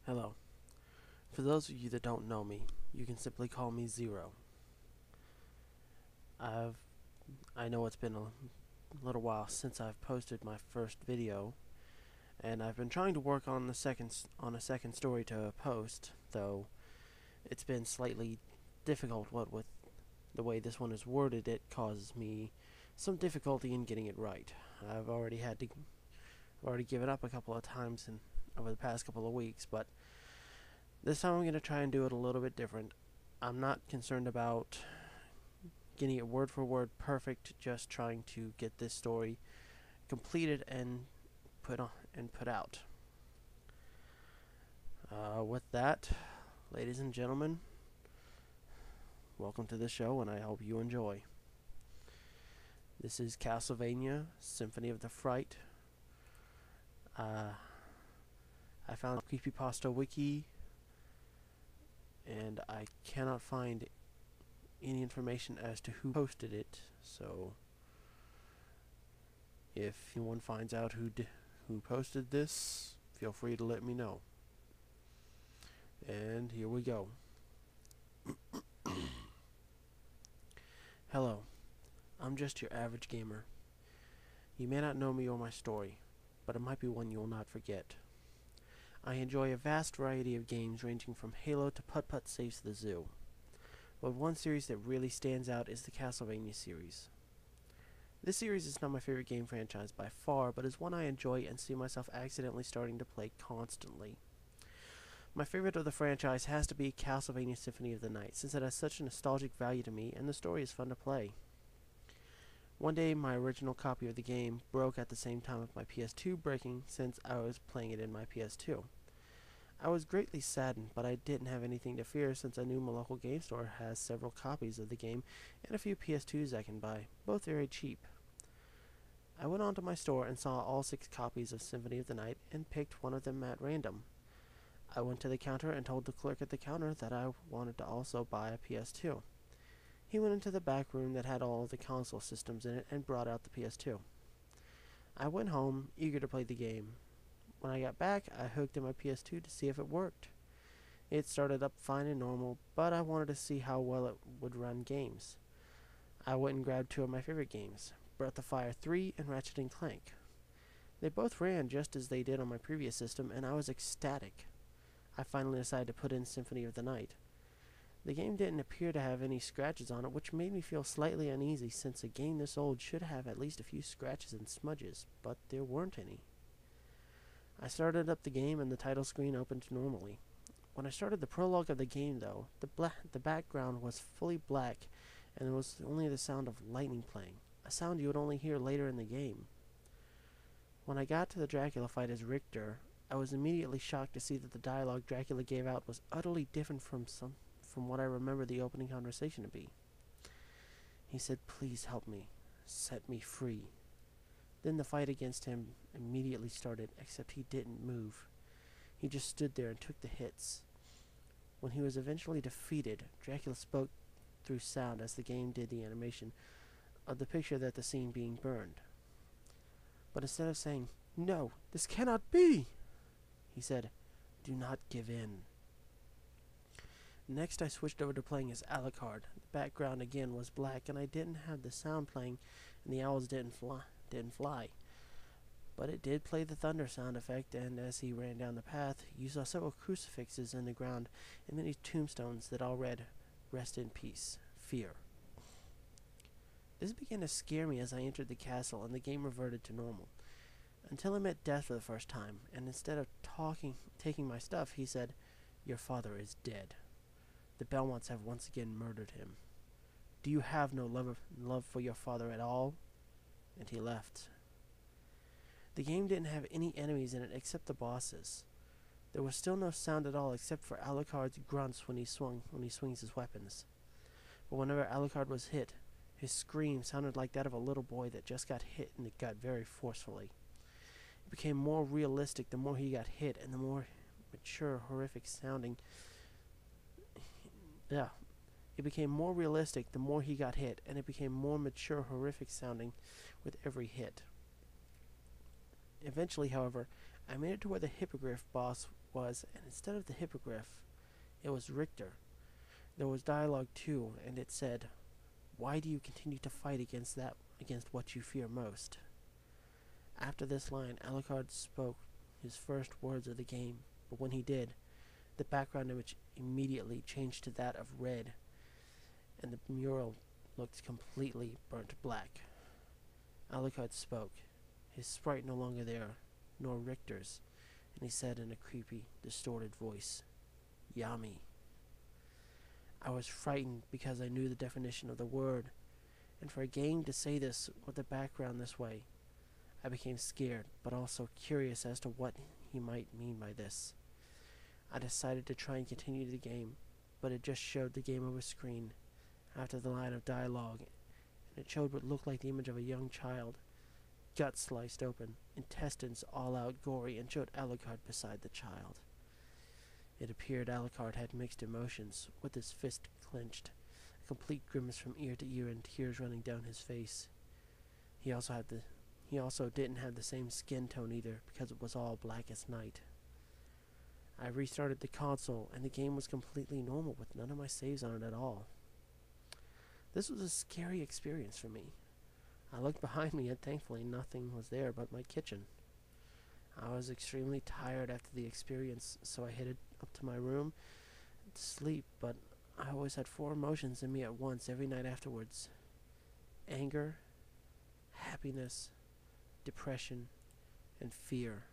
Hello. For those of you that don't know me, you can simply call me Zero. I've I know it's been a little while since I've posted my first video, and I've been trying to work on a second story to post, though it's been slightly difficult. What with the way this one is worded, it causes me some difficulty in getting it right. I've already given up a couple of times over the past couple of weeks, but this time I'm going to try and do it a little bit different. I'm not concerned about getting it word for word perfect, just trying to get this story completed and put out. With that, ladies and gentlemen, welcome to the show, and I hope you enjoy. This is Castlevania Symphony of the Fright. I found a creepypasta wiki, and I cannot find any information as to who posted it, so if anyone finds out who posted this, feel free to let me know. And here we go. Hello, I'm just your average gamer. You may not know me or my story, but it might be one you will not forget. I enjoy a vast variety of games ranging from Halo to Putt-Putt Saves the Zoo. But one series that really stands out is the Castlevania series. This series is not my favorite game franchise by far, but is one I enjoy and see myself accidentally starting to play constantly. My favorite of the franchise has to be Castlevania Symphony of the Night, since it has such a nostalgic value to me and the story is fun to play. One day my original copy of the game broke at the same time with my PS2 breaking, since I was playing it in my PS2. I was greatly saddened, but I didn't have anything to fear since I knew my local game store has several copies of the game and a few PS2s I can buy, both very cheap. I went onto my store and saw all 6 copies of Symphony of the Night and picked one of them at random. I went to the counter and told the clerk at the counter that I wanted to also buy a PS2. He went into the back room that had all of the console systems in it and brought out the PS2. I went home, eager to play the game. When I got back, I hooked in my PS2 to see if it worked. It started up fine and normal, but I wanted to see how well it would run games. I went and grabbed 2 of my favorite games, Breath of Fire 3 and Ratchet & Clank. They both ran just as they did on my previous system, and I was ecstatic. I finally decided to put in Symphony of the Night. The game didn't appear to have any scratches on it, which made me feel slightly uneasy since a game this old should have at least a few scratches and smudges, but there weren't any. I started up the game and the title screen opened normally. When I started the prologue of the game, though, the background was fully black and there was only the sound of lightning playing, a sound you would only hear later in the game. When I got to the Dracula fight as Richter, I was immediately shocked to see that the dialogue Dracula gave out was utterly different from what I remember the opening conversation to be. He said, "Please help me. Set me free." Then the fight against him immediately started, except he didn't move. He just stood there and took the hits. When he was eventually defeated, Dracula spoke through sound as the game did the animation of the picture that the scene being burned. But instead of saying, "No, this cannot be," he said, "Do not give in." Next I switched over to playing as Alucard. The background again was black and I didn't have the sound playing and the owls didn't fly. But it did play the thunder sound effect, and as he ran down the path, you saw several crucifixes in the ground and many tombstones that all read, "Rest in peace, fear." This began to scare me as I entered the castle and the game reverted to normal. Until I met Death for the first time, and instead of taking my stuff, he said, "Your father is dead. The Belmonts have once again murdered him. Do you have no love for your father at all?" And he left. The game didn't have any enemies in it except the bosses. There was still no sound at all except for Alucard's grunts when he swings his weapons. But whenever Alucard was hit, his scream sounded like that of a little boy that just got hit in the gut very forcefully. It became more realistic the more he got hit, and the more mature, horrific sounding. It became more realistic the more he got hit, and it became more mature, horrific sounding with every hit. Eventually, however, I made it to where the hippogriff boss was, and instead of the hippogriff, it was Richter. There was dialogue too, and it said, "Why do you continue to fight against what you fear most?" After this line, Alucard spoke his first words of the game, but when he did, the background image immediately changed to that of red, and the mural looked completely burnt black. Alucard spoke, his sprite no longer there, nor Richter's, and he said in a creepy, distorted voice, "Yami." I was frightened because I knew the definition of the word, and for a game to say this with the background this way, I became scared, but also curious as to what he might mean by this. I decided to try and continue the game, but it just showed the game over screen after the line of dialogue, and it showed what looked like the image of a young child, guts sliced open, intestines all out gory, and showed Alucard beside the child. It appeared Alucard had mixed emotions, with his fist clenched, a complete grimace from ear to ear, and tears running down his face. He also didn't have the same skin tone either, because it was all black as night. I restarted the console, and the game was completely normal, with none of my saves on it at all. This was a scary experience for me. I looked behind me, and thankfully nothing was there but my kitchen. I was extremely tired after the experience, so I headed up to my room to sleep, but I always had 4 emotions in me at once every night afterwards: anger, happiness, depression, and fear.